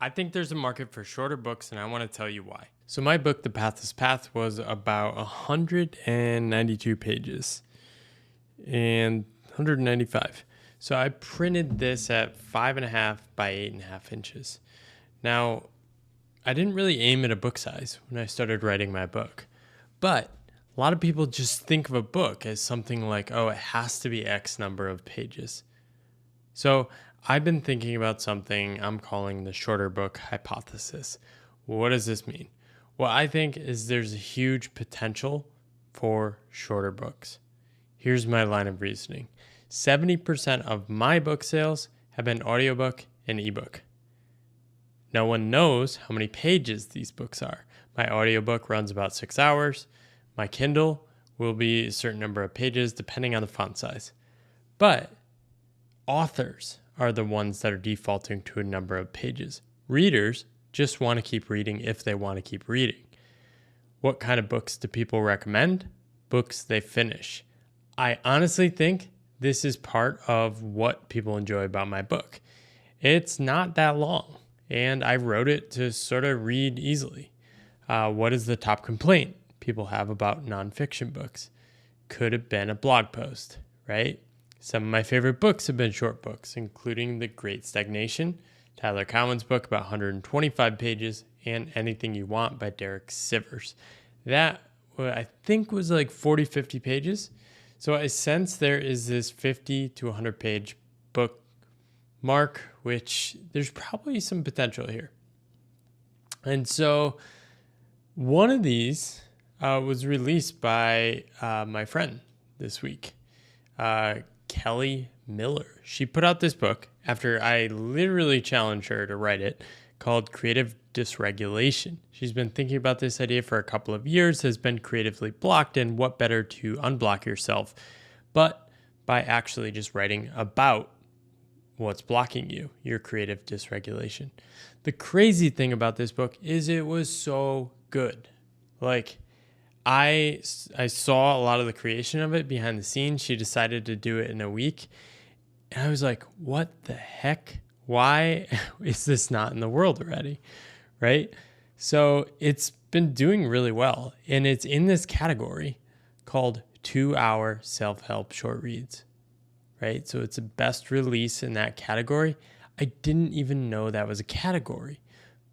I think there's a market for shorter books, and I want to tell you why. So, my book, The Pathless Path, was about 192 pages and 195. So, I printed this at 5.5 by 8.5 inches. Now, I didn't really aim at a book size when I started writing my book, but a lot of people just think of a book as something like, oh, it has to be X number of pages. So I've been thinking about something I'm calling the shorter book hypothesis. What does this mean? What I think is there's a huge potential for shorter books. Here's my line of reasoning. 70% of my book sales have been audiobook and ebook. No one knows how many pages these books are. My audiobook runs about 6 hours. My Kindle will be a certain number of pages depending on the font size. But authors are the ones that are defaulting to a number of pages. Readers just want to keep reading if they want to keep reading. What kind of books do people recommend? Books they finish. I honestly think this is part of what people enjoy about my book. It's not that long, and I wrote it to sort of read easily. What is the top complaint people have about nonfiction books? Could have been a blog post, right? Some of my favorite books have been short books, including The Great Stagnation, Tyler Cowen's book, about 125 pages, and Anything You Want by Derek Sivers. That, I think, was like 40, 50 pages. So I sense there is this 50 to 100 page book mark, which there's probably some potential here. And so one of these was released by my friend this week, Kelly Miller. She put out this book after I literally challenged her to write it, called Creative Dysregulation. She's been thinking about this idea for a couple of years, has been creatively blocked, and what better to unblock yourself but by actually just writing about what's blocking you, your creative dysregulation. The crazy thing about this book is it was so good. Like, I saw a lot of the creation of it behind the scenes. She decided to do it in a week. And I was like, what the heck? Why is this not in the world already? Right? So it's been doing really well. And it's in this category called 2-hour self-help short reads. Right? So it's the best release in that category. I didn't even know that was a category.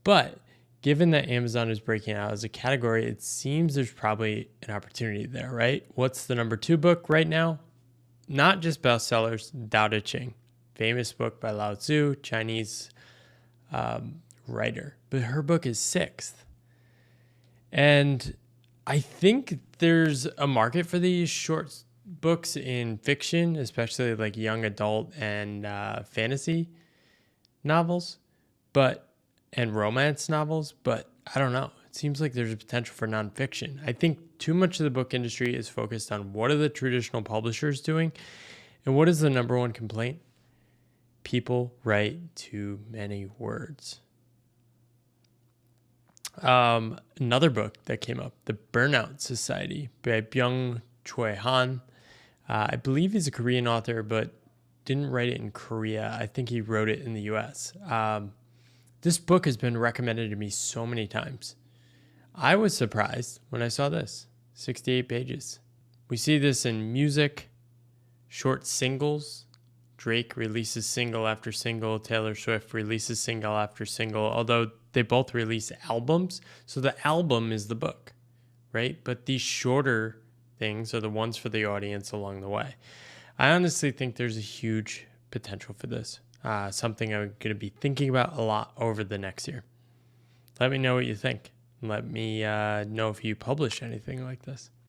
But given that Amazon is breaking out as a category, it seems there's probably an opportunity there, right? What's the number 2 book right now? Not just bestsellers, Tao Te Ching, famous book by Lao Tzu, Chinese writer. But her book is 6th. And I think there's a market for these short books in fiction, especially like young adult and fantasy novels, and romance novels, but I don't know. It seems like there's a potential for nonfiction. I think too much of the book industry is focused on what are the traditional publishers doing, and what is the number one complaint? People write too many words. Another book that came up, The Burnout Society by Byung-Chul Han. I believe he's a Korean author, but didn't write it in Korea. I think he wrote it in the US. This book has been recommended to me so many times. I was surprised when I saw this, 68 pages. We see this in music, short singles. Drake releases single after single. Taylor Swift releases single after single, although they both release albums. So the album is the book, right? But these shorter things are the ones for the audience along the way. I honestly think there's a huge potential for this. Something I'm going to be thinking about a lot over the next year. Let me know what you think. Let me know if you publish anything like this.